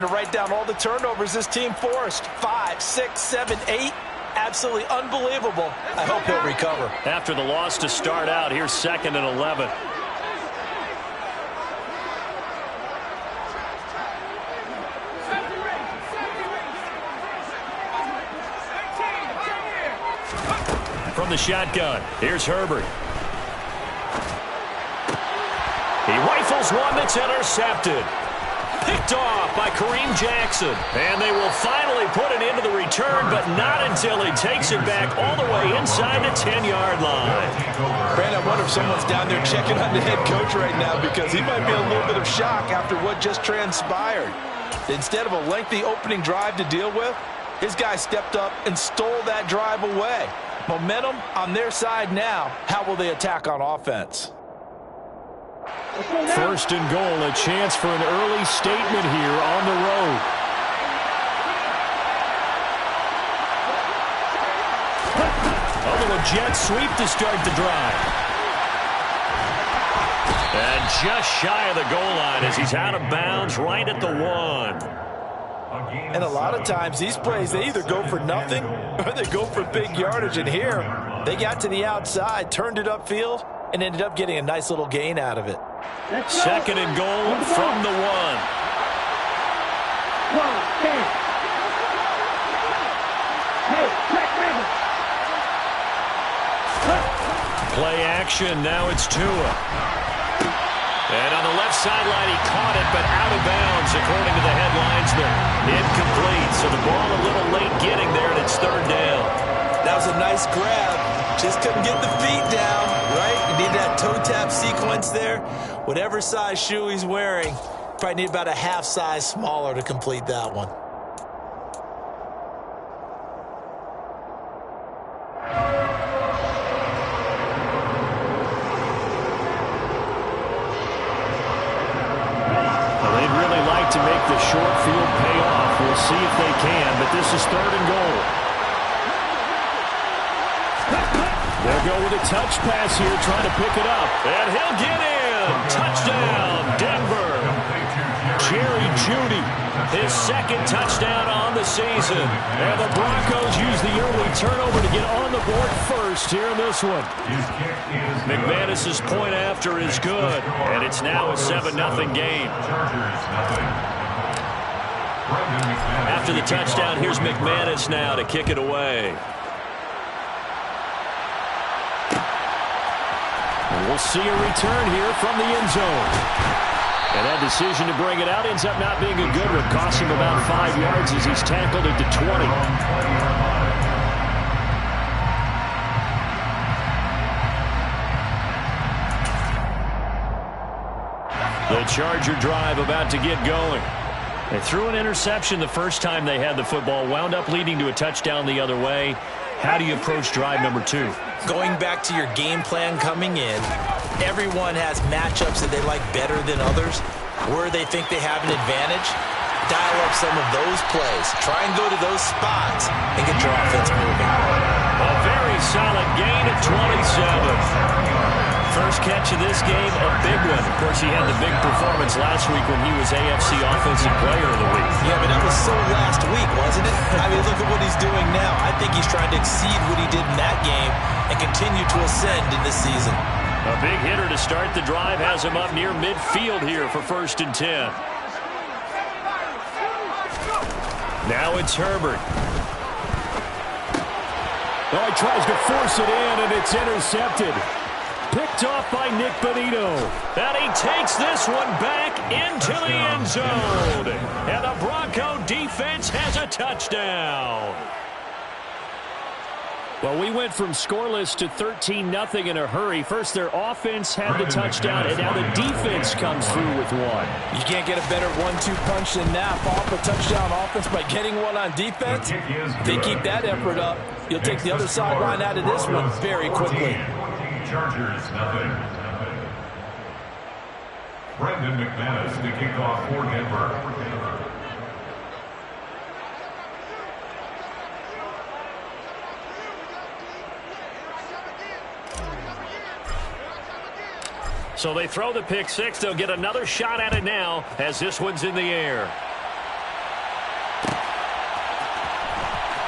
To write down all the turnovers this team forced. 5, 6, 7, 8. Absolutely unbelievable. I hope he'll recover. After the loss to start out, here's 2nd and 11. From the shotgun, here's Herbert. He rifles one that's intercepted. Picked off by Kareem Jackson. And they will finally put it into the return, but not until he takes it back all the way inside the 10-yard line. Brandon, I wonder if someone's down there checking on the head coach right now because he might be in a little bit of shock after what just transpired. Instead of a lengthy opening drive to deal with, his guy stepped up and stole that drive away. Momentum on their side now. How will they attack on offense? 1st and goal, a chance for an early statement here on the road. A little jet sweep to start the drive. And just shy of the goal line as he's out of bounds right at the 1. And a lot of times these plays, they either go for nothing or they go for big yardage. And here, they got to the outside, turned it upfield, and ended up getting a nice little gain out of it. 2nd and goal from the 1. Play action. Now it's Tua. And on the left sideline, he caught it, but out of bounds, according to the headlinesman. Incomplete. So the ball a little late getting there, and it's 3rd down. That was a nice grab. Just couldn't get the feet down, right? You need that toe tap sequence there. Whatever size shoe he's wearing, probably need about a half size smaller to complete that one. Well, they'd really like to make the short field pay off. We'll see if they can, but this is 3rd and goal. They'll go with a touch pass here, trying to pick it up. And he'll get in. Touchdown, Denver. Jerry Jeudy, his 2nd touchdown on the season. And the Broncos use the early turnover to get on the board first here in this one. McManus's point after is good. And it's now a 7-0 game. After the touchdown, here's McManus now to kick it away. We'll see a return here from the end zone. And that decision to bring it out ends up not being a good one. Cost him about 5 yards as he's tackled at the 20. The Charger drive about to get going. They threw an interception the first time they had the football, wound up leading to a touchdown the other way. How do you approach drive number 2? Going back to your game plan coming in, everyone has matchups that they like better than others, where they think they have an advantage. Dial up some of those plays. Try and go to those spots and get your offense moving. A very solid gain of 27. First catch of this game, a big one. Of course, he had the big performance last week when he was AFC Offensive Player of the Week. Yeah, but that was so last week, wasn't it? I mean, look at what he's doing now. I think he's trying to exceed what he did in that game and continue to ascend in this season. A big hitter to start the drive has him up near midfield here for 1st and 10. Now it's Herbert. Oh, he tries to force it in, and it's intercepted. Picked off by Nick Bonito. And he takes this one back into the end zone. And the Bronco defense has a touchdown. Well, we went from scoreless to 13-0 in a hurry. First, their offense had the touchdown, and now the defense comes through with one. You can't get a better 1-2 punch than that. Off a touchdown offense by getting one on defense. If they keep that effort up, you'll take the other sideline out of this one very quickly. Chargers, nothing. Brendan McManus to kick off for Denver. So they throw the pick six. They'll get another shot at it now as this one's in the air.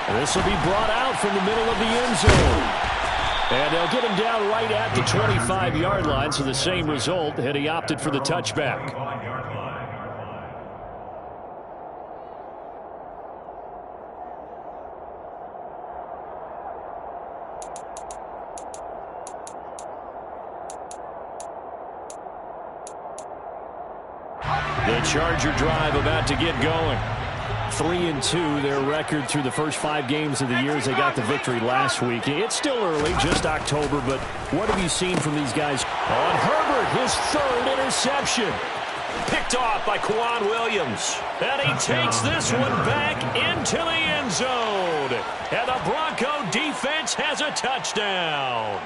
This will be brought out from the middle of the end zone. And they'll get him down right at the 25-yard line, so the same result, and he opted for the touchback. The Charger drive about to get going. 3-2, their record through the first 5 games of the year as they got the victory last week. It's still early, just October, but what have you seen from these guys? On Herbert, his 3rd interception. Picked off by Quan Williams. And he takes this one back into the end zone. And the Bronco defense has a touchdown.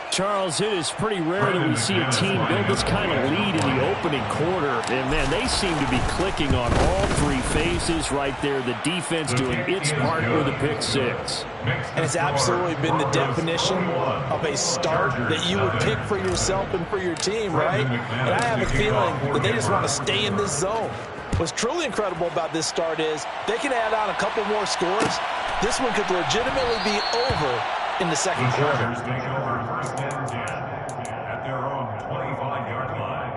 Charles, it is pretty rare that we see a team build this kind of lead in the opening quarter. And, man, they seem to be clicking on all 3 phases right there. The defense doing its part with a pick 6. And it's absolutely been the definition of a start that you would pick for yourself and for your team, right? And I have a feeling that they just want to stay in this zone. What's truly incredible about this start is they can add on a couple more scores. This one could legitimately be over in the second quarter. First and 10 at their own 25-yard line.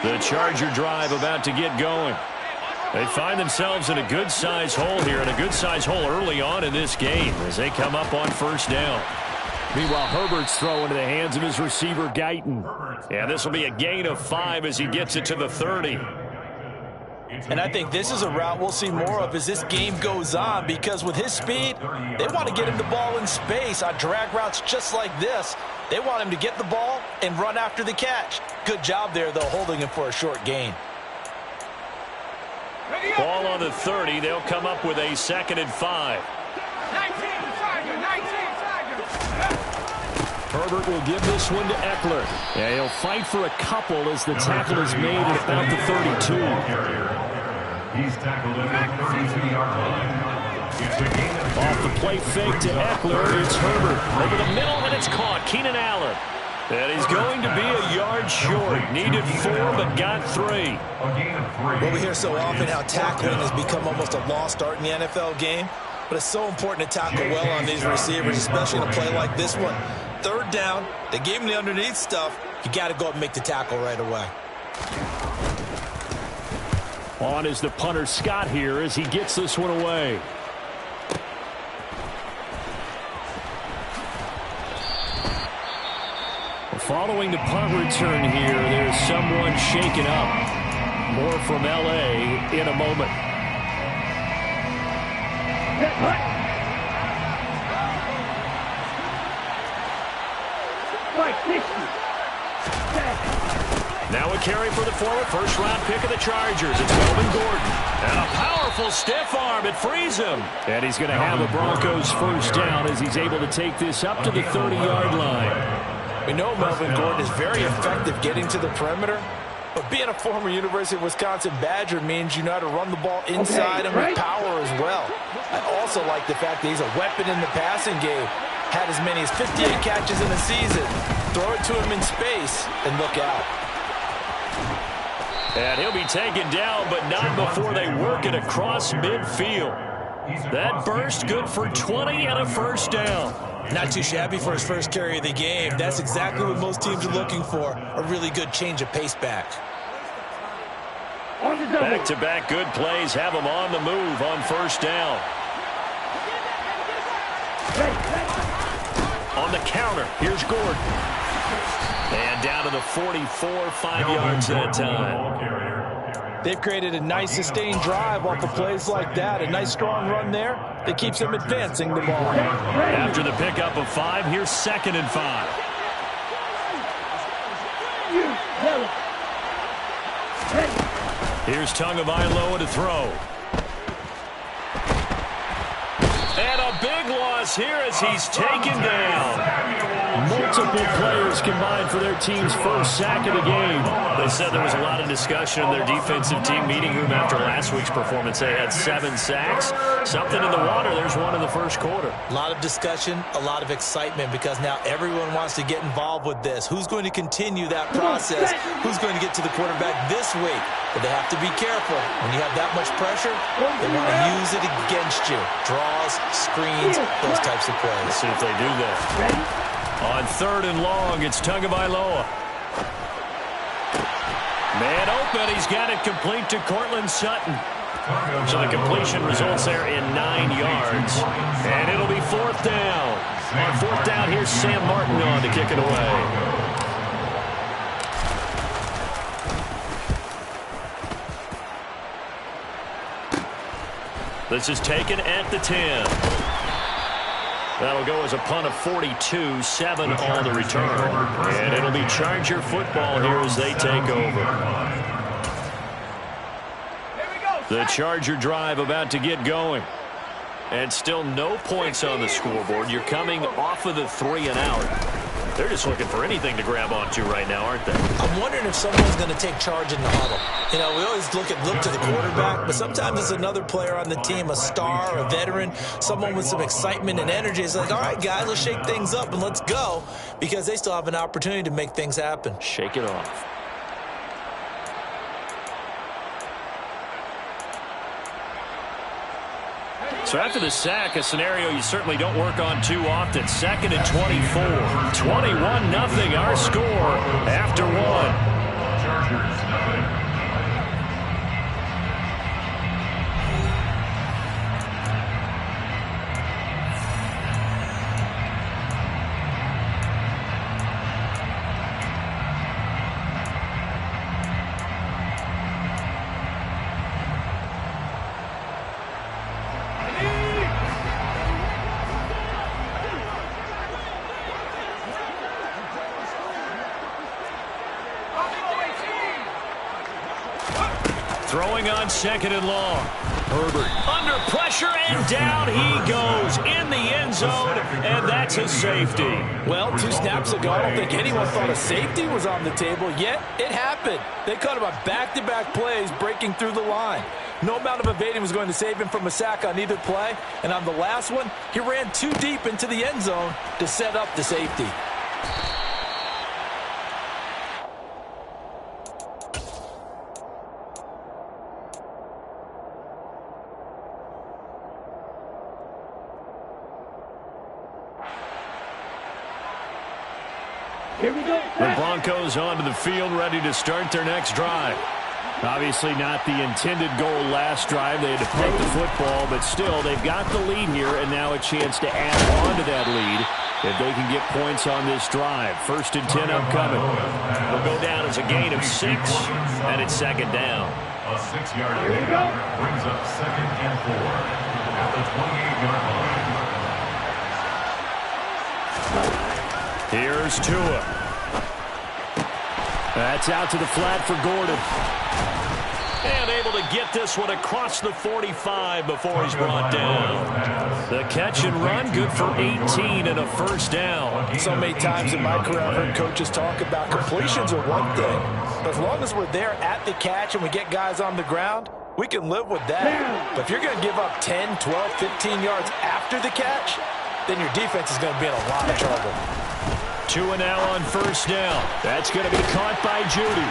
The Charger drive about to get going. They find themselves in a good-sized hole here, and a good-sized hole early on in this game as they come up on first down. Meanwhile, Herbert's throw into the hands of his receiver, Guyton. And this will be a gain of 5 as he gets it to the 30. And I think this is a route we'll see more of as this game goes on, because with his speed, they want to get him the ball in space on drag routes just like this. They want him to get the ball and run after the catch. Good job there, though, holding him for a short gain. Ball on the 30. They'll come up with a 2nd and 5. 19. Herbert will give this one to Eckler. Yeah, he'll fight for a couple as the tackle is made at about the 32. He's tackled at the 32-yard line. It's a gain of Off the play fake to Eckler, it's Herbert. Over the middle, and it's caught. Keenan Allen. And he's going to be a yard short. Needed 4, but got 3. Well, we hear so often how tackling has become almost a lost art in the NFL game. But it's so important to tackle well on these receivers, especially in a play like this one. 3rd down, they gave him the underneath stuff. You got to go up and make the tackle right away. On is the punter, Scott, here as he gets this one away. Following the punt return here, there's someone shaken up. More from L.A. in a moment. Now a carry for the former first-round pick of the Chargers. It's Melvin Gordon. And a powerful stiff arm. It frees him. And he's going to have a Broncos first down as he's able to take this up to the 30-yard line. We know Melvin Gordon is very effective getting to the perimeter, but being a former University of Wisconsin Badger means you know how to run the ball inside and with power as well. I also like the fact that he's a weapon in the passing game. Had as many as 58 catches in a season. Throw it to him in space and look out. And he'll be taken down, but not before they work it across midfield. That burst good for 20 and a first down. Not too shabby for his first carry of the game. That's exactly what most teams are looking for, a really good change of pace back. Back-to-back good plays have him on the move on first down. On the counter, here's Gordon. And down to the 44, 5 yards that time. They've created a nice sustained drive off of plays like that. A nice strong run there that keeps them advancing the ball. After the pickup of 5, here's 2nd and 5. Here's Tagovailoa to throw. And a big loss here as he's taken down. Multiple players combined for their team's first sack of the game. They said there was a lot of discussion in their defensive team meeting room after last week's performance. They had 7 sacks. Something in the water. There's one in the first quarter. A lot of discussion, a lot of excitement, because now everyone wants to get involved with this. Who's going to continue that process? Who's going to get to the quarterback this week? But they have to be careful. When you have that much pressure, they want to use it against you. Draws, screens, those types of plays. Let's see if they do that. On 3rd and long, it's Tagovailoa. Man open. He's got it complete to Cortland Sutton. So the completion results there in 9 yards. And it'll be 4th down. On 4th down, here's Sam Martin on to kick it away. This is taken at the 10. That'll go as a punt of 42, 7 on the return. And it'll be Charger football here as they take over. The Charger drive about to get going. And still no points on the scoreboard. You're coming off of the 3 and out. They're just looking for anything to grab onto right now, aren't they? I'm wondering if someone's going to take charge in the huddle. You know, we always look to the quarterback, but sometimes it's another player on the team, a star, a veteran, someone with some excitement and energy. It's like, all right, guys, let's shake things up and let's go, because they still have an opportunity to make things happen. Shake it off. So after the sack, a scenario you certainly don't work on too often. 2nd and 24. 21-0 our score after 1. Chargers, nothing. Throwing on 2nd and long. Herbert under pressure, and down he goes in the end zone, and that's a safety. Well, 2 snaps ago, I don't think anyone thought a safety was on the table, yet it happened. They caught him on back-to-back plays breaking through the line. No amount of evading was going to save him from a sack on either play, and on the last one, he ran too deep into the end zone to set up the safety. The Broncos onto the field, ready to start their next drive. Obviously not the intended goal last drive. They had to punt the football, but still, they've got the lead here, and now a chance to add on to that lead if they can get points on this drive. 1st and 10 upcoming. It'll go down as a gain of 6, and it's 2nd down. A 6-yard gain brings up 2nd and 4 at the 28-yard line. Here's Tua. That's out to the flat for Gordon. And able to get this one across the 45 before he's brought down. The catch and run, good for 18 and a 1st down. So many times in my career I've heard coaches talk about completions are one thing, but as long as we're there at the catch and we get guys on the ground, we can live with that. But if you're going to give up 10, 12, 15 yards after the catch, then your defense is going to be in a lot of trouble. Tua now on 1st down. That's going to be caught by Judy.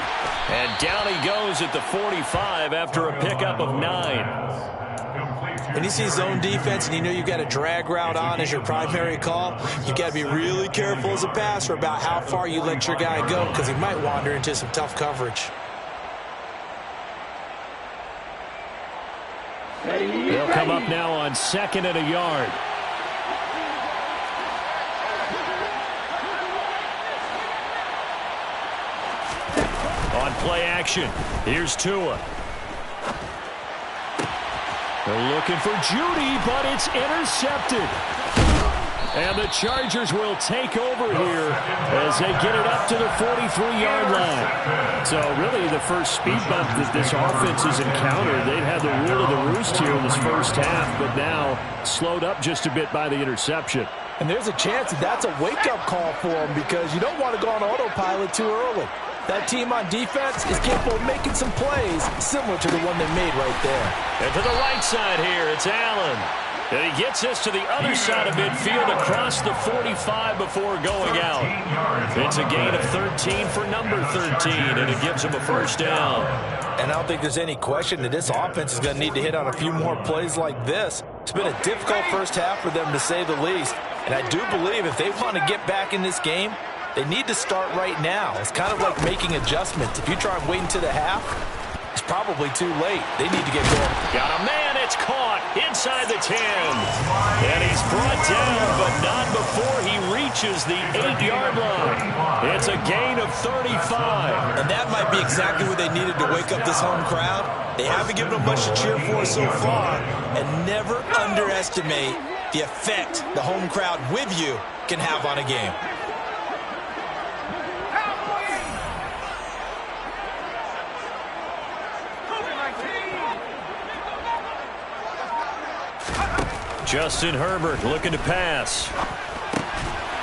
And down he goes at the 45 after a pickup of 9. When you see zone defense and you know you've got a drag route on as your primary call, you've got to be really careful as a passer about how far you let your guy go, because he might wander into some tough coverage. They'll come up now on 2nd and a yard. On play action, here's Tua. They're looking for Judy, but it's intercepted. And the Chargers will take over here as they get it up to the 43-yard line. So really the first speed bump that this offense has encountered. They've had the rule of the roost here in this first half, but now slowed up just a bit by the interception. And there's a chance that that's a wake-up call for them, because you don't want to go on autopilot too early. That team on defense is capable of making some plays similar to the one they made right there. And to the right side here, it's Allen. And he gets us to the other side of midfield across the 45 before going out. It's a gain of 13 for number 13, and it gives him a first down. And I don't think there's any question that this offense is going to need to hit on a few more plays like this. It's been a difficult first half for them, to say the least. And I do believe if they want to get back in this game, they need to start right now. It's kind of like making adjustments. If you try and wait until the half, it's probably too late. They need to get going. Got a man. It's caught inside the 10. And he's brought down, but not before he reaches the 8-yard line. It's a gain of 35. And that might be exactly what they needed to wake up this home crowd. They haven't given them much to cheer for so far. And never underestimate the effect the home crowd with you can have on a game. Justin Herbert looking to pass.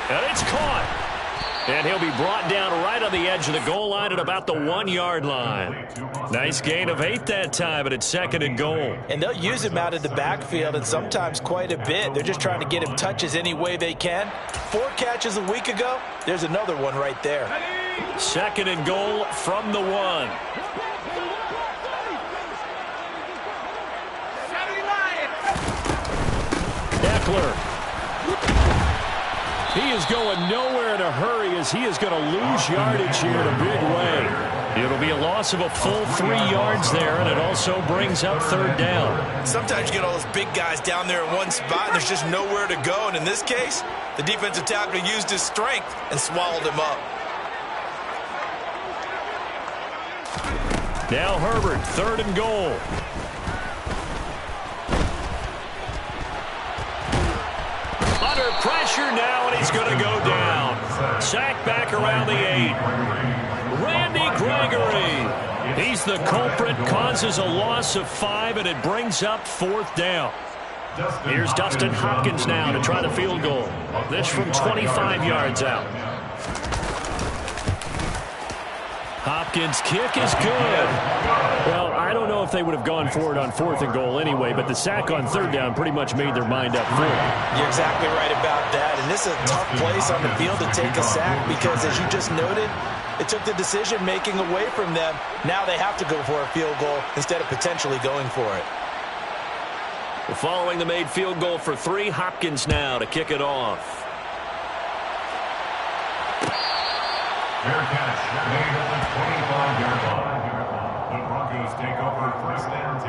And it's caught. And he'll be brought down right on the edge of the goal line at about the 1-yard line. Nice gain of 8 that time, but it's 2nd and goal. And they'll use him out of the backfield, and sometimes quite a bit. They're just trying to get him touches any way they can. 4 catches a week ago. There's another one right there. 2nd and goal from the 1. Eckler. He is going nowhere in a hurry as he is going to lose yardage here in a big way. It'll be a loss of a full 3 yards there, and it also brings up 3rd down. Sometimes you get all those big guys down there in one spot, and there's just nowhere to go. And in this case, the defensive tackle used his strength and swallowed him up. Now Herbert, 3rd and goal. Under pressure now, and he's going to go down. Sacked back around the 8. Randy Gregory. He's the culprit, causes a loss of 5, and it brings up 4th down. Here's Dustin Hopkins now to try the field goal. This from 25 yards out. Hopkins' kick is good. Well, I don't know if they would have gone for it on 4th and goal anyway, but the sack on 3rd down pretty much made their mind up for it. You're exactly right about that, and this is a tough place on the field to take a sack because, as you just noted, it took the decision-making away from them. Now they have to go for a field goal instead of potentially going for it. Following the made field goal for 3, Hopkins now to kick it off. Fair catch made at the 25-yard line. The Broncos take over 1st and 10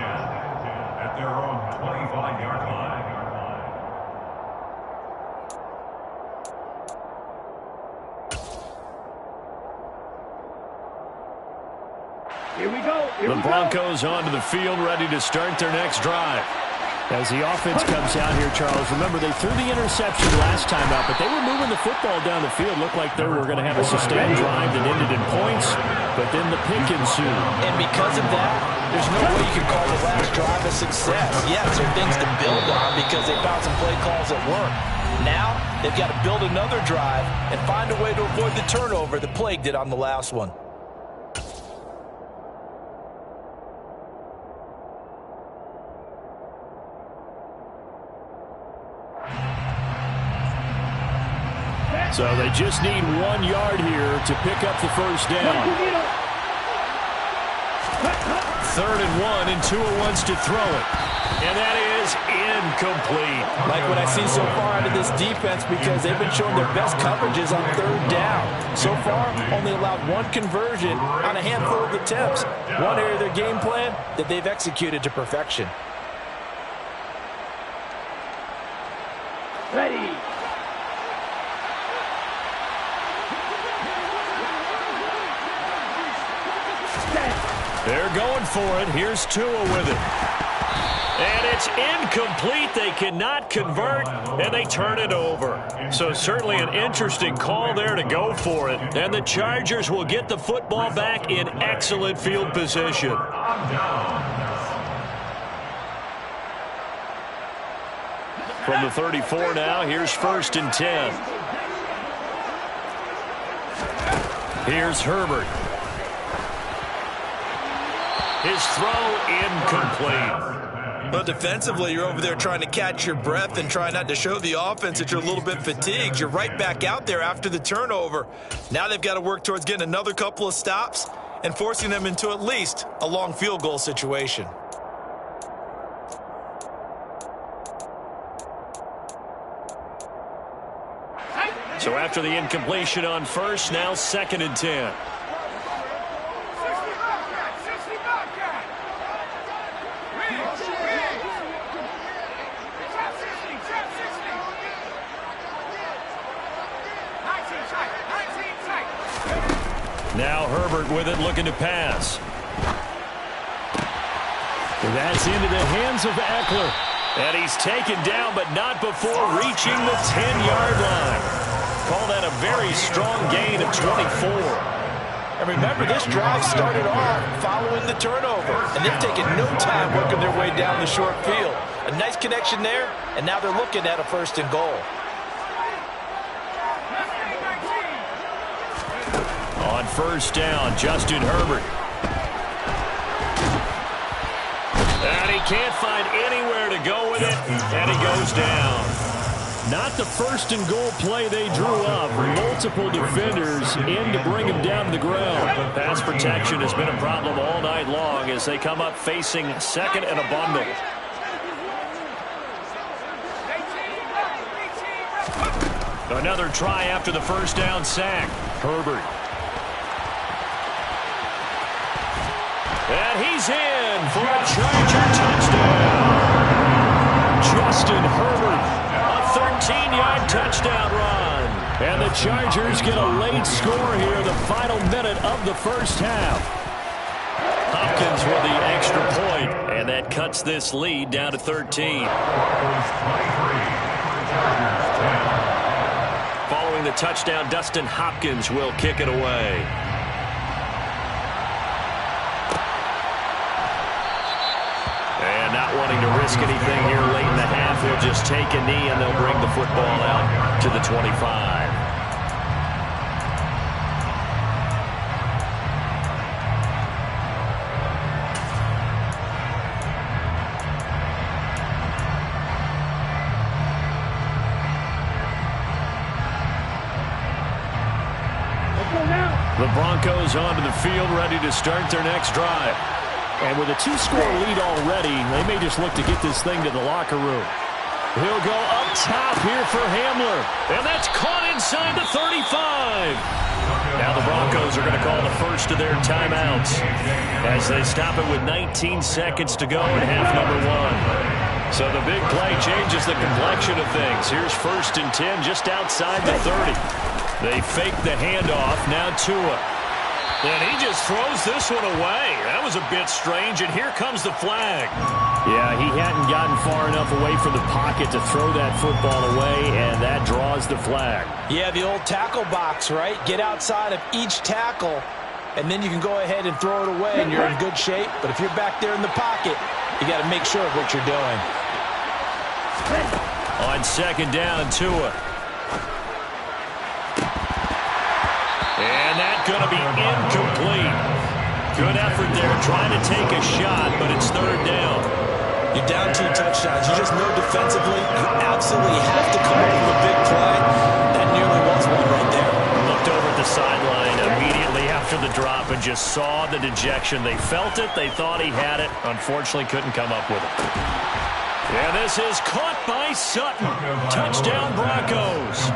at their own 25-yard line. Here we go. The Broncos onto the field, ready to start their next drive. As the offense comes out here, Charles, remember they threw the interception last time out, but they were moving the football down the field. Looked like they were going to have a sustained drive that ended in points, but then the pick ensued. And because of that, there's no way you can call the last drive a success. Yes, there are things to build on because they found some play calls that work. Now, they've got to build another drive and find a way to avoid the turnover that plagued it on the last one. So they just need 1 yard here to pick up the first down. 3rd and 1, and Tua wants to throw it. And that is incomplete. Like what I see so far out of this defense because they've been showing their best coverages on 3rd down. So far, only allowed 1 conversion on a handful of attempts. One area of their game plan that they've executed to perfection. Ready. They're going for it. Here's Tua with it. And it's incomplete. They cannot convert, and they turn it over. So certainly an interesting call there to go for it. And the Chargers will get the football back in excellent field position. From the 34 now, here's 1st and 10. Here's Herbert. His throw incomplete. Well, defensively, you're over there trying to catch your breath and try not to show the offense that you're a little bit fatigued. You're right back out there after the turnover. Now they've got to work towards getting another couple of stops and forcing them into at least a long field goal situation. So after the incompletion on first, now 2nd and 10. Now Herbert with it, looking to pass. That's into the hands of Eckler. And he's taken down, but not before reaching the 10-yard line. Call that a very strong gain of 24. And remember, this drive started off following the turnover, and they've taken no time working their way down the short field. A nice connection there, and now they're looking at a 1st and goal. On 1st down, Justin Herbert. And he can't find anywhere to go with it, and he goes down. Not the 1st and goal play they drew up. Multiple defenders in to bring him down to the ground. Pass protection has been a problem all night long as they come up facing 2nd and a bundle. Another try after the 1st down sack. Herbert. And he's in for a Charger touchdown. Justin Herbert. A 13-yard touchdown run. And the Chargers get a late score here, the final minute of the 1st half. Hopkins with the extra point, and that cuts this lead down to 13. Following the touchdown, Dustin Hopkins will kick it away. And not wanting to risk anything here late in the half, he'll just take a knee and they'll bring the football out to the 25. The Broncos onto the field, ready to start their next drive. And with a 2-score lead already, they may just look to get this thing to the locker room. He'll go up top here for Hamler. And that's caught inside the 35. Now the Broncos are going to call the first of their timeouts as they stop it with 19 seconds to go in half number 1. So the big play changes the complexion of things. Here's 1st and 10 just outside the 30. They fake the handoff. Now Tua. And he just throws this one away. That was a bit strange, and here comes the flag. Yeah, he hadn't gotten far enough away from the pocket to throw that football away, and that draws the flag. Yeah, the old tackle box, right? Get outside of each tackle, and then you can go ahead and throw it away, and you're in good shape. But if you're back there in the pocket, you got to make sure of what you're doing. On 2nd down, Tua. And that's going to be incomplete. Good effort there trying to take a shot, but it's 3rd down. You're down 2 touchdowns. You just know defensively you absolutely have to come up with a big play. That nearly was one right there. Looked over at the sideline immediately after the drop and just saw the dejection. They felt it. They thought he had it. Unfortunately, couldn't come up with it. And this is caught by Sutton. Touchdown, Broncos.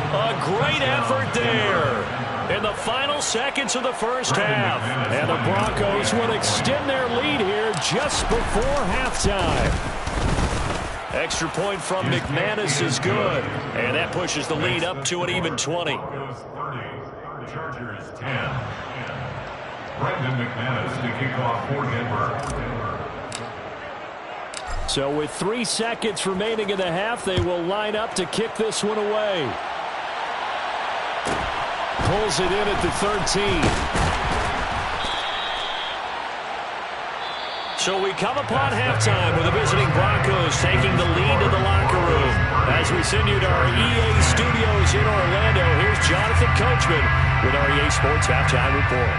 A great effort there in the final seconds of the 1st half. And the Broncos will extend their lead here just before halftime. Extra point from McManus is good. And that pushes the lead up to an even 20. Chargers 10. Brendan McManus to kick off for Denver. So with 3 seconds remaining in the half, they will line up to kick this one away. Pulls it in at the 13. So we come upon halftime with the visiting Broncos taking the lead to the locker room. As we send you to our EA studios in Orlando, here's Jonathan Coachman with our EA Sports Halftime Report.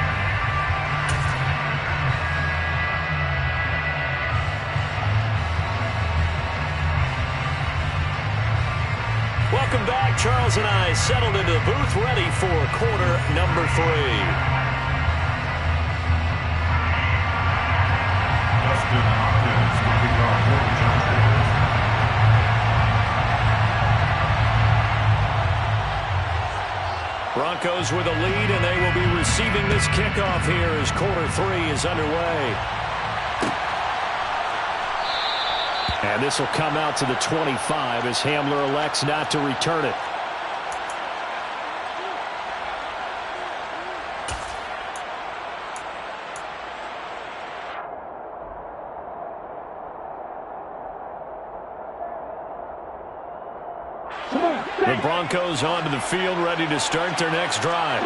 Welcome back. Charles and I settled into the booth ready for quarter number 3. Broncos with a lead, and they will be receiving this kickoff here as quarter 3 is underway. And this will come out to the 25 as Hamler elects not to return it. The Broncos onto the field, ready to start their next drive.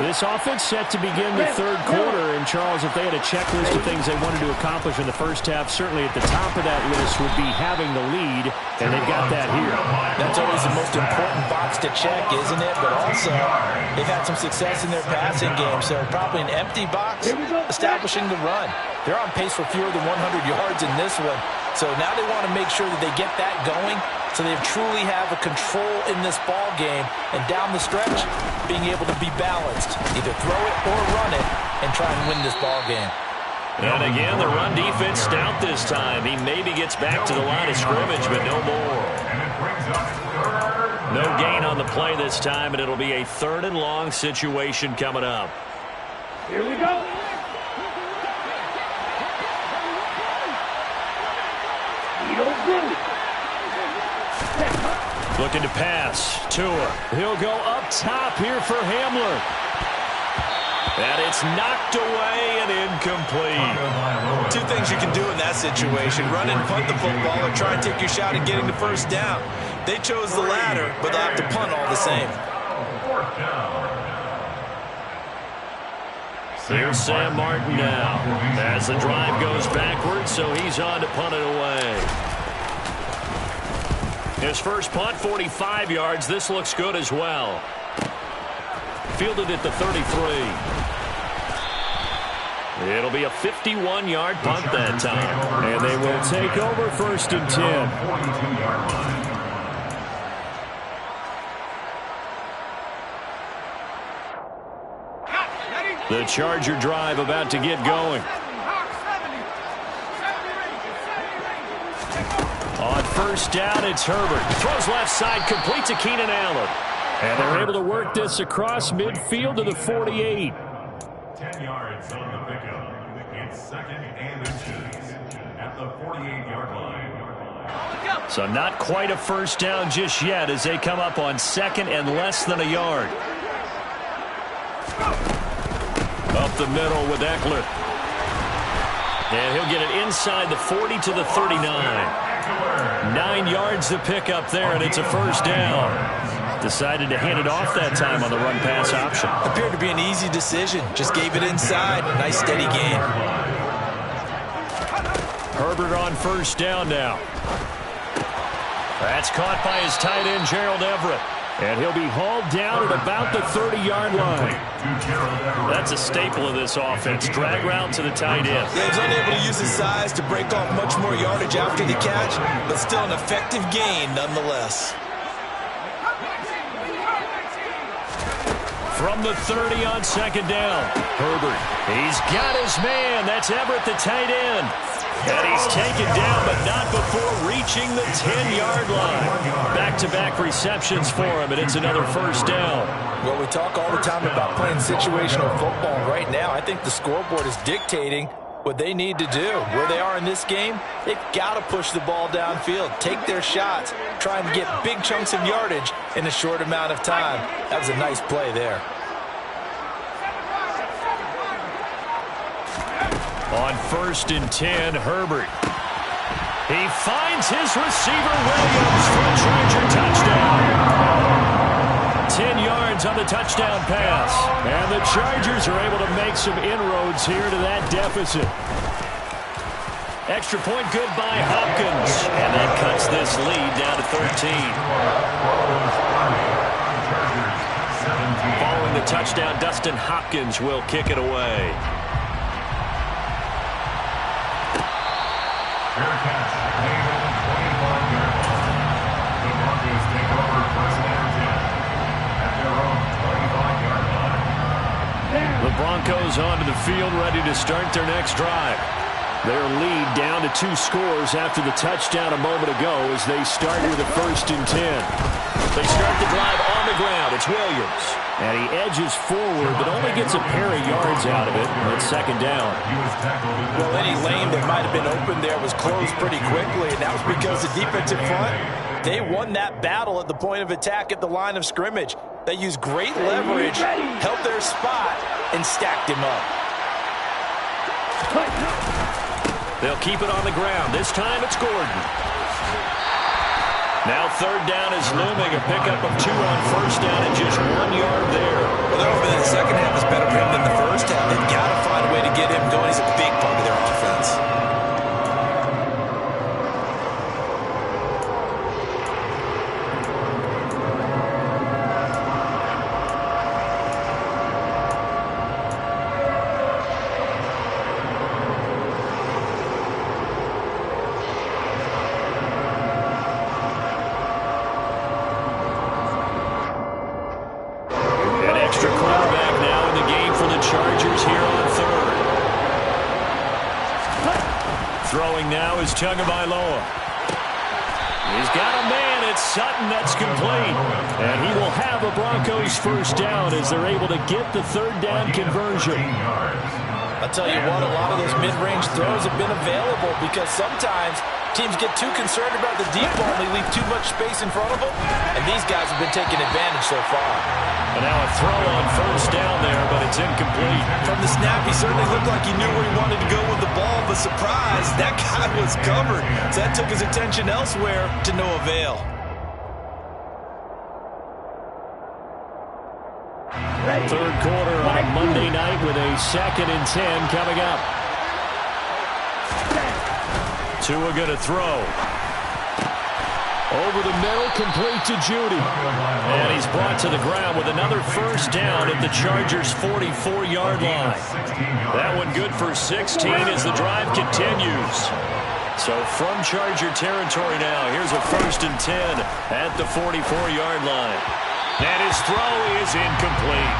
This offense set to begin the third quarter. And, Charles, if they had a checklist of things they wanted to accomplish in the first half, certainly at the top of that list would be having the lead, and they've got that here. That's always the most important box to check, isn't it? But also, they've had some success in their passing game, so probably an empty box establishing the run. They're on pace for fewer than 100 yards in this one, so now they want to make sure that they get that going, so they truly have a control in this ball game, and down the stretch, being able to be balanced, either throw it or run it, and try and win this ball game. And again, the run defense stout this time. He maybe gets back to the line of scrimmage, but no more. No gain on the play this time, and it'll be a 3rd and long situation coming up. Here we go. Looking to pass. Tua. He'll go up top here for Hamler. And it's knocked away and incomplete. Two things you can do in that situation: run and punt the football, or try and take your shot at getting the first down. They chose the latter, but they'll have to punt all the same. Here's Sam Martin now as the drive goes backwards, so he's on to punt it away. His first punt, 45 yards. This looks good as well. Fielded at the 33. It'll be a 51-yard punt that time. And they will take over 1st and 10. The Charger drive about to get going. On 1st down, it's Herbert. Throws left side, complete to Keenan Allen. And they're able to work this across midfield to the 48. 10 yards on the pickup. It's 2nd and inches at the 48-yard line. So not quite a first down just yet as they come up on 2nd and less than a yard. Up the middle with Eckler. And he'll get it inside the 40 to the 39. 9 yards to pick up there, and it's a first down. Decided to hand it off that time on the run-pass option. Appeared to be an easy decision. Just gave it inside. Nice steady gain. Herbert on 1st down now. That's caught by his tight end, Gerald Everett. And he'll be hauled down at about the 30-yard line. That's a staple of this offense. Drag route to the tight end. Yeah, he's unable to use his size to break off much more yardage after the catch, but still an effective gain nonetheless. From the 30 on 2nd down. Herbert. He's got his man. That's Everett, the tight end. And he's taken down, but not before reaching the 10-yard line. Back-to-back receptions for him, and it's another first down. Well, we talk all the time about playing situational football. Right now, I think the scoreboard is dictating what they need to do. Where they are in this game, they've got to push the ball downfield, take their shots, try and get big chunks of yardage in a short amount of time. That was a nice play there. On 1st and 10, Herbert. He finds his receiver, Williams, for a Charger touchdown. 10 yards on the touchdown pass. And the Chargers are able to make some inroads here to that deficit. Extra point good by Hopkins. And that cuts this lead down to 13. Following the touchdown, Dustin Hopkins will kick it away. Fair catch made at the 25-yard line. The Broncos take over 1st Broncos onto the field, ready to start their next drive. Their lead down to 2 scores after the touchdown a moment ago as they start with a 1st and 10. They start the drive on the ground. It's Williams. And he edges forward, but only gets a pair of yards out of it. It's 2nd down. Well, any lane that might have been open there was closed pretty quickly, and that was because the defensive front, they won that battle at the point of attack at the line of scrimmage. They used great leverage, held their spot, and stacked him up. They'll keep it on the ground. This time it's Gordon. Now 3rd down is looming. A pickup of 2 on 1st down and just 1 yard there. Well, hopefully the second half is better for him than the first half. They've got to find a way to get him going. He's a big part of their offense. Tagovailoa. He's got a man. It's Sutton. That's complete. And he will have a Broncos 1st down as they're able to get the 3rd down conversion. I'll tell you what, a lot of those mid-range throws have been available because sometimes teams get too concerned about the deep ball and they leave too much space in front of them, and these guys have been taking advantage so far. And now a throw on 1st down there, but it's incomplete. From the snap, he certainly looked like he knew where he wanted to go with the ball, but surprise, that guy was covered. So that took his attention elsewhere to no avail. Third quarter on a Monday night with a 2nd and 10 coming up. Tua going to throw. Over the middle, complete to Judy. And he's brought to the ground with another 1st down at the Chargers' 44-yard line. That one good for 16 as the drive continues. So from Charger territory now, here's a 1st and 10 at the 44-yard line. And his throw is incomplete.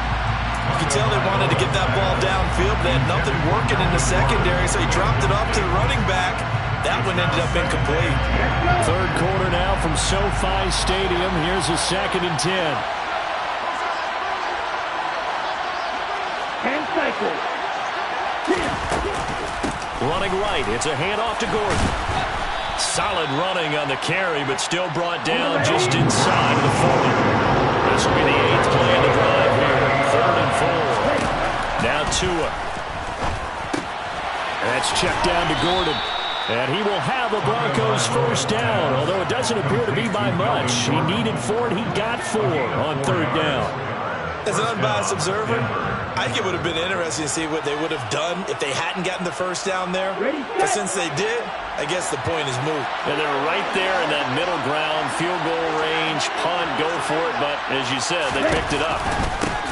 You can tell they wanted to get that ball downfield. They had nothing working in the secondary, so he dropped it off to the running back. That one ended up incomplete. Third quarter now from SoFi Stadium. Here's a 2nd and 10. Hand cycle. Running right. It's a handoff to Gordon. Solid running on the carry, but still brought down just inside of the 40. This will be the 8th play of the drive here. 3rd and 4. Now Tua. That's checked down to Gordon. And he will have a Broncos 1st down, although it doesn't appear to be by much. He needed 4, and he got 4 on 3rd down. As an unbiased observer, I think it would have been interesting to see what they would have done if they hadn't gotten the 1st down there. But since they did, I guess the point is moot. And they're right there in that middle ground, field goal range, punt, go for it. But as you said, they picked it up.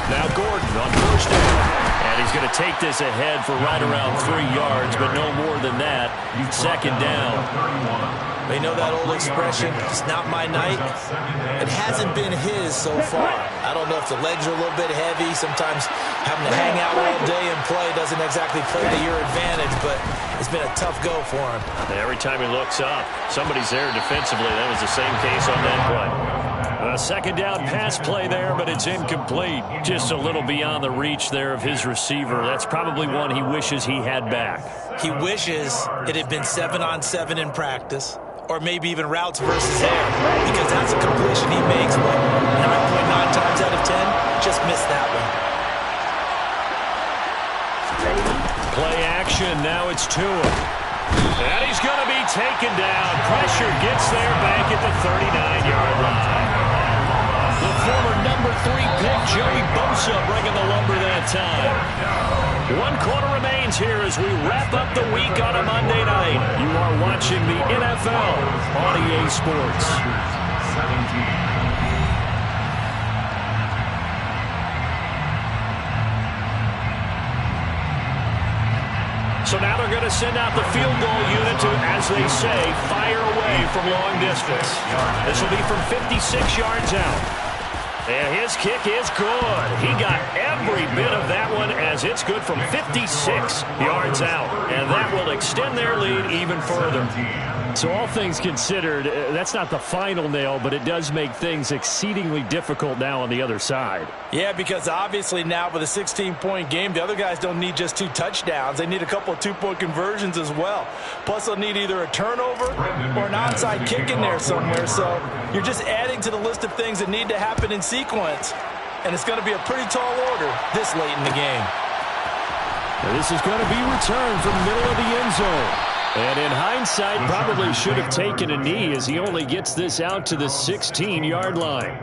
Now Gordon on 1st down. And he's going to take this ahead for right around 3 yards, but no more than that. 2nd down. They know that old expression, it's not my night. It hasn't been his so far. I don't know if the legs are a little bit heavy. Sometimes having to hang out all day and play doesn't exactly play to your advantage, but it's been a tough go for him. Every time he looks up, somebody's there defensively. That was the same case on that play. A 2nd down pass play there, but it's incomplete. Just a little beyond the reach there of his receiver. That's probably one he wishes he had back. He wishes it had been 7-on-7 in practice, or maybe even routes versus air, because that's a completion he makes, but 9.9 times out of 10, just missed that one. Play action, now it's Tua. And he's going to be taken down. Pressure gets there back at the 39-yard line. The former number 3 pick, Joey Bosa, bringing the lumber that time. 1 quarter remains here as we wrap up the week on a Monday night. You are watching the NFL on EA Sports. 17. So now they're going to send out the field goal unit to, as they say, fire away from long distance. This will be from 56 yards out. And his kick is good. He got every bit of that one as it's good from 56 yards out. And that will extend their lead even further. So all things considered, that's not the final nail, but it does make things exceedingly difficult now on the other side. Yeah, because obviously now with a 16-point game, the other guys don't need just 2 touchdowns. They need a couple of 2-point conversions as well. Plus, they'll need either a turnover or an onside kick in there somewhere. So you're just adding to the list of things that need to happen in sequence. And it's going to be a pretty tall order this late in the game. Now this is going to be returned from the middle of the end zone. And in hindsight, probably should have taken a knee as he only gets this out to the 16-yard line.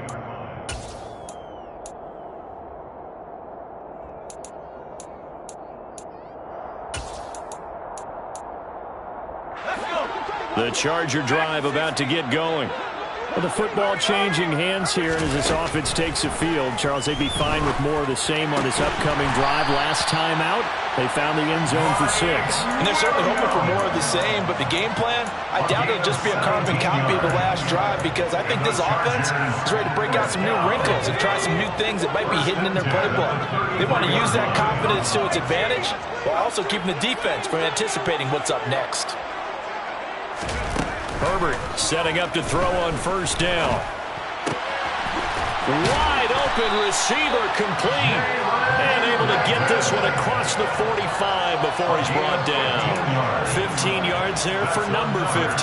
The Charger drive about to get going. Well, the football changing hands here, and as this offense takes the field, Charles, they'd be fine with more of the same on this upcoming drive. Last time out, they found the end zone for 6. And they're certainly hoping for more of the same, but the game plan, I doubt it'll just be a carbon copy of the last drive, because I think this offense is ready to break out some new wrinkles and try some new things that might be hidden in their playbook. They want to use that confidence to its advantage while also keeping the defense from anticipating what's up next. Herbert setting up to throw on first down. Wide open receiver complete. And able to get this one across the 45 before he's brought down. 15 yards there for number 15.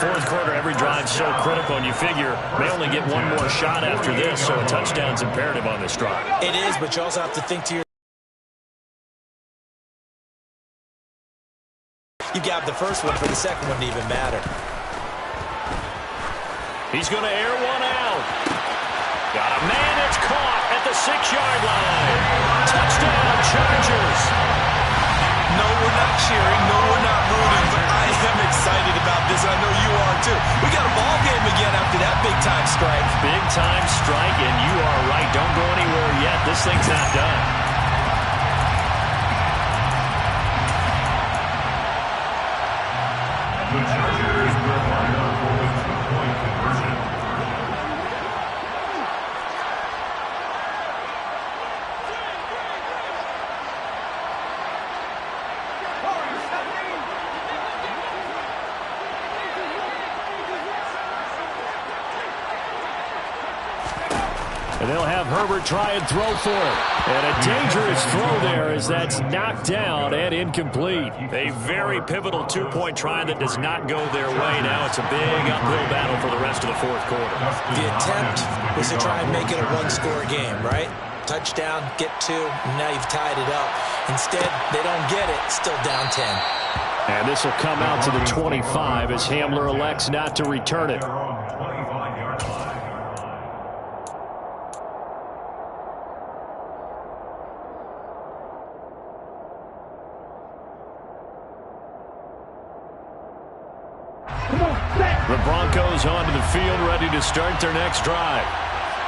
Fourth quarter, every drive so critical, and you figure they only get one more shot after this, so a touchdown's imperative on this drive. It is, but you also have to think to yourself, you got the first one, but the second wouldn't even matter. He's going to air one out. Got a man, it's caught at the 6-yard line. Touchdown, Chargers. No, we're not cheering. No, we're not rooting, but I am excited about this. I know you are too. We got a ball game again after that big-time strike. Big-time strike, and you are right. Don't go anywhere yet. This thing's not done. The Chargers will line up for the 2-point conversion. And they'll have Herbert try and throw for it. And a dangerous throw there as that's knocked down and incomplete. A very pivotal 2-point try that does not go their way. Now it's a big uphill battle for the rest of the fourth quarter. The attempt was to try and make it a 1-score game, right? Touchdown, get 2, and now you've tied it up. Instead, they don't get it, still down 10. And this will come out to the 25 as Hamler elects not to return it. The Broncos onto the field, ready to start their next drive.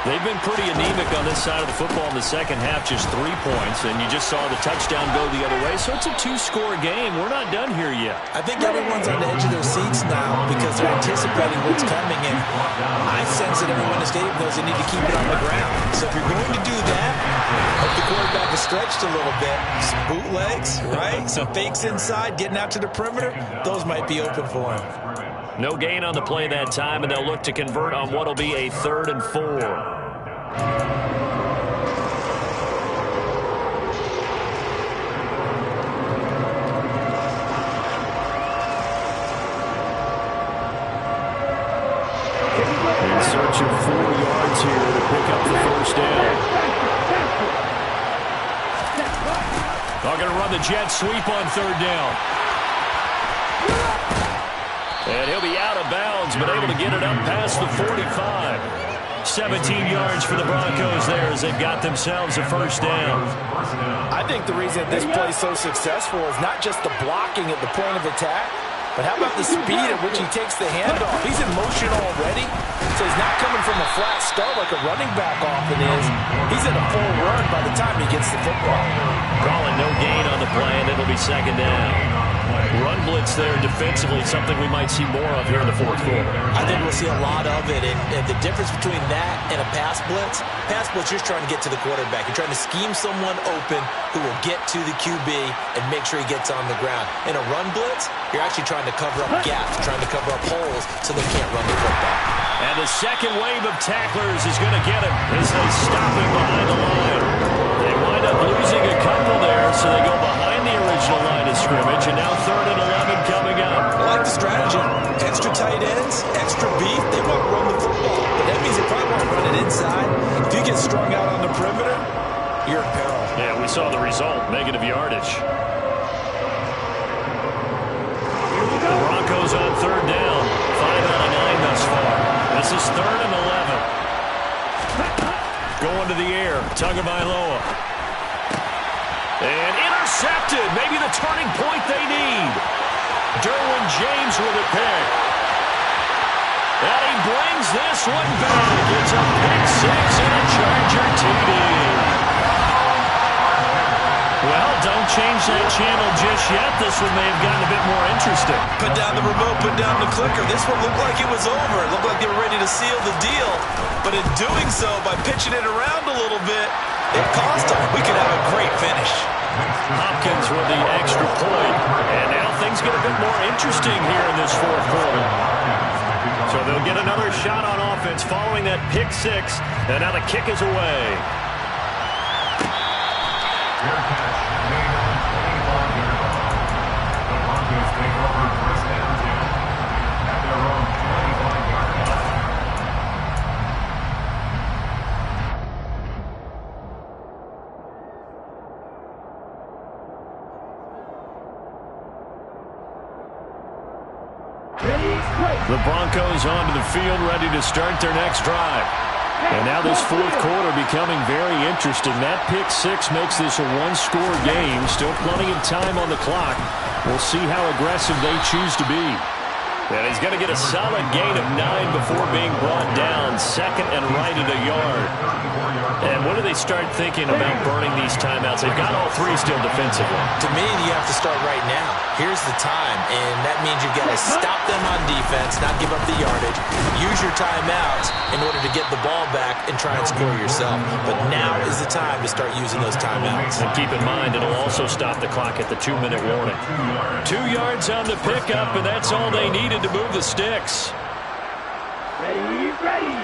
They've been pretty anemic on this side of the football in the second half, just 3 points, and you just saw the touchdown go the other way, so it's a 2-score game. We're not done here yet. I think everyone's on the edge of their seats now because they're anticipating what's coming, and I sense that everyone in the stadium knows they need to keep it on the ground. So if you're going to do that, hope the quarterback is stretched a little bit. Some bootlegs, right? Some fakes inside, getting out to the perimeter. Those might be open for him. No gain on the play that time, and they'll look to convert on what will be a 3rd and 4. In search of 4 yards here to pick up the first down. They're going to run the jet sweep on 3rd down. And he'll be out of bounds, but able to get it up past the 45. 17 yards for the Broncos there as they've got themselves a first down. I think the reason that this play is so successful is not just the blocking at the point of attack, but how about the speed at which he takes the handoff? He's in motion already, so he's not coming from a flat start like a running back often is. He's in a full run by the time he gets the football. Calling no gain on the play, and it'll be 2nd down. Run blitz there defensively, something we might see more of here in the fourth quarter. I think we'll see a lot of it, and the difference between that and a pass blitz, you're trying to get to the quarterback. You're trying to scheme someone open who will get to the QB and make sure he gets on the ground. In a run blitz, you're actually trying to cover up gaps, trying to cover up holes so they can't run the football. And the second wave of tacklers is going to get him as they stop him behind the line. They wind up losing a couple there, so they go behind the original line of scrimmage, and now 3rd and 11 coming up. I like the strategy. Extra tight ends, extra beef. They want to run the football, but that means they probably want to run it inside. If you get strung out on the perimeter, you're in peril. Yeah, we saw the result, negative yardage. The Broncos on 3rd down, 5 out of 9 thus far. This is 3rd and 11. Going to the air, Tagovailoa. And intercepted, maybe the turning point they need. Derwin James with a pick. And he brings this one back. It's a pick 6 and a Charger TD. Well, don't change that channel just yet. This one may have gotten a bit more interesting. Put down the remote, put down the clicker. This one looked like it was over. It looked like they were ready to seal the deal. But in doing so, by pitching it around a little bit, it cost them. We could have a great finish. Hopkins with the extra point. And now things get a bit more interesting here in this fourth quarter. So they'll get another shot on offense following that pick 6. And now the kick is away. Fair catch made on the 25-yard line. The Broncos take over 1st and 10 at their own 25-yard line. The Broncos onto the field, ready to start their next drive. And now this fourth quarter becoming very interesting. That pick 6 makes this a one-score game. Still plenty of time on the clock. We'll see how aggressive they choose to be. And he's going to get a solid gain of 9 before being brought down. 2nd and right at a yard. And what do they start thinking about burning these timeouts? They've got all 3 still defensively. To me, you have to start right now. Here's the time, and that means you've got to stop them on defense, not give up the yardage. Use your timeouts in order to get the ball back and try and score yourself. But now is the time to start using those timeouts. And keep in mind, it'll also stop the clock at the 2-minute warning. 2 yards on the pickup, and that's all they needed to move the sticks. Ready, ready.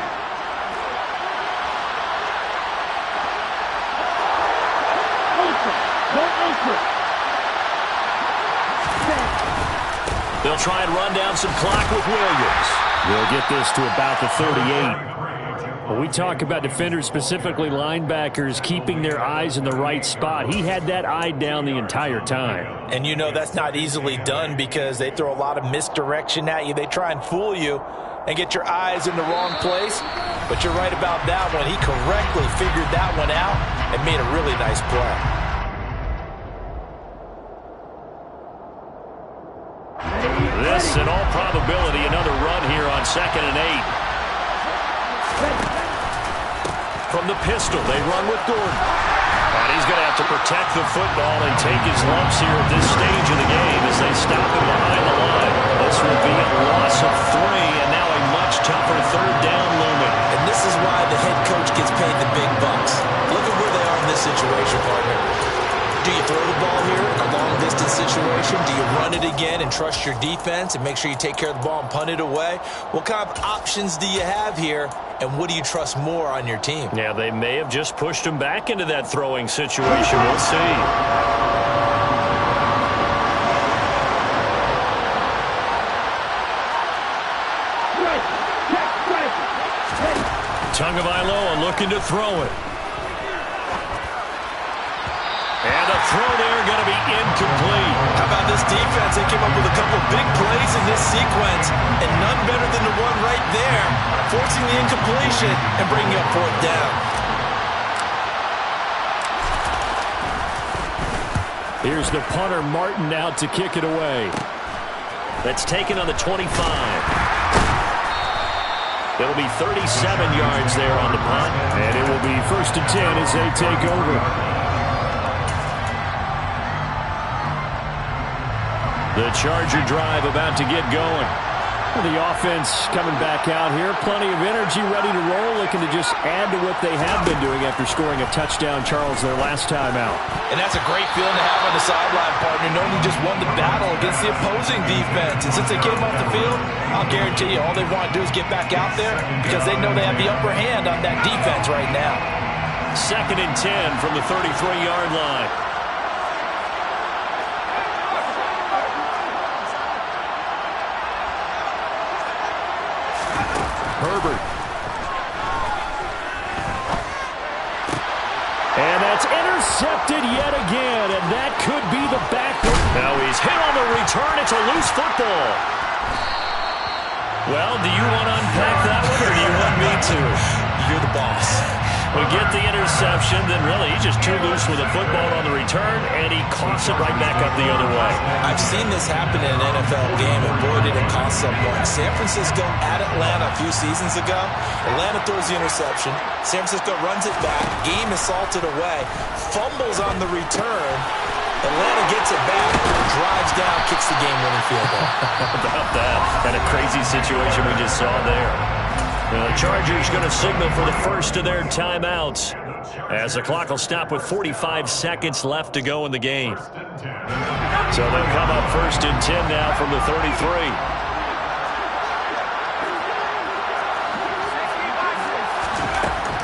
They'll try and run down some clock with Williams. They'll get this to about the 38. When we talk about defenders, specifically linebackers, keeping their eyes in the right spot, he had that eye down the entire time. And you know that's not easily done because they throw a lot of misdirection at you. They try and fool you and get your eyes in the wrong place. But you're right about that one. He correctly figured that one out and made a really nice play. This, in all probability, another run here on 2nd and 8. From the pistol, they run with Gordon. And he's going to have to protect the football and take his lumps here at this stage of the game as they stop him behind the line. This will be a loss of 3, and now a much tougher 3rd down looming. And this is why the head coach gets paid the big bucks. Look at where they are in this situation, partner. Do you throw the ball here in a long-distance situation? Do you run it again and trust your defense and make sure you take care of the ball and punt it away? What kind of options do you have here, and what do you trust more on your team? Yeah, they may have just pushed him back into that throwing situation. We'll see. Tagovailoa looking to throw it. And the throw there going to be incomplete. How about this defense? They came up with a couple of big plays in this sequence, and none better than the one right there, forcing the incompletion and bringing up 4th down. Here's the punter, Martin, out to kick it away. That's taken on the 25. It'll be 37 yards there on the punt, and it will be 1st and 10 as they take over. The The Charger drive about to get going. The offense coming back out here. Plenty of energy, ready to roll, looking to just add to what they have been doing after scoring a touchdown, Charles, their last time out. And that's a great feeling to have on the sideline, partner, knowing you just won the battle against the opposing defense. And since they came off the field, I'll guarantee you all they want to do is get back out there because they know they have the upper hand on that defense right now. 2nd and 10 from the 33-yard line. Herbert. And that's intercepted yet again, and that could be the back. Now he's hit on the return. It's a loose football. Well, do you want to unpack that one, or do you want me to? You're the boss. We get the interception, then really he's just too loose with the football on the return, and he coughs it right back up the other way. I've seen this happen in an NFL game, and boy, did it cost someone. San Francisco at Atlanta a few seasons ago. Atlanta throws the interception. San Francisco runs it back. Game is salted away. Fumbles on the return. Atlanta gets it back, drives down, kicks the game-winning field goal. How about that? Kind of crazy situation we just saw there. The Chargers going to signal for the first of their timeouts as the clock will stop with 45 seconds left to go in the game. So they'll come up 1st and 10 now from the 33.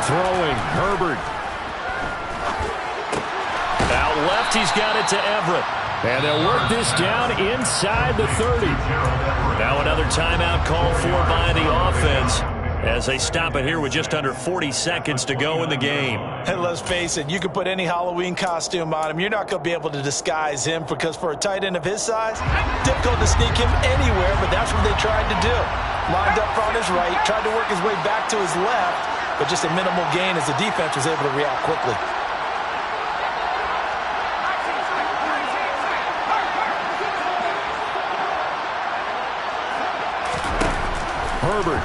Throwing, Herbert. Out left, he's got it to Everett. And they'll work this down inside the 30. Now another timeout called for by the offense as they stop it here with just under 40 seconds to go in the game. And let's face it, you can put any Halloween costume on him. You're not going to be able to disguise him because for a tight end of his size, difficult to sneak him anywhere, but that's what they tried to do. Lined up on his right, tried to work his way back to his left, but just a minimal gain as the defense was able to react quickly. Herbert.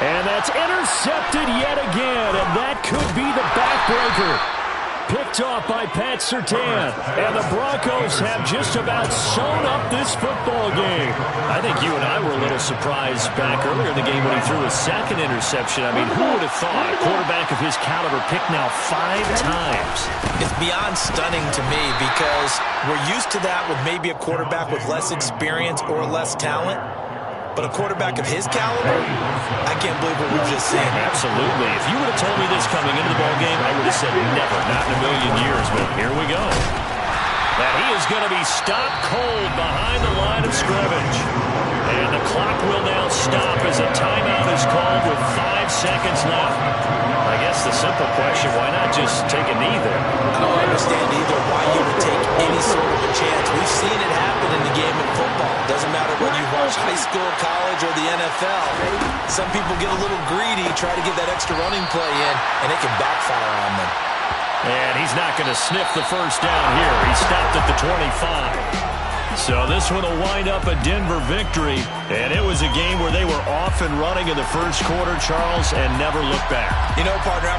And that's intercepted yet again, and that could be the backbreaker. Picked off by Pat Surtain, and the Broncos have just about sewn up this football game. I think you and I were a little surprised back earlier in the game when he threw his 2nd interception. I mean, who would have thought a quarterback of his caliber picked now 5 times? It's beyond stunning to me because we're used to that with maybe a quarterback with less experience or less talent. But a quarterback of his caliber, I can't believe what we've just seen. Absolutely. If you would have told me this coming into the ballgame, I would have said never, not in a million years. But here we go. That he is going to be stopped cold behind the line of scrimmage. And the clock will now stop as a timeout is called with 5 seconds left. I guess the simple question, why not just take a knee there? I don't understand either why you would take any sort of a chance. We've seen it happen in the game of football. Doesn't matter whether you watch high school, college, or the NFL. Some people get a little greedy, try to get that extra running play in, and it can backfire on them. And he's not going to sniff the first down here. He stopped at the 25. So this one will wind up a Denver victory. And it was a game where they were off and running in the first quarter, Charles, and never looked back. You know, partner,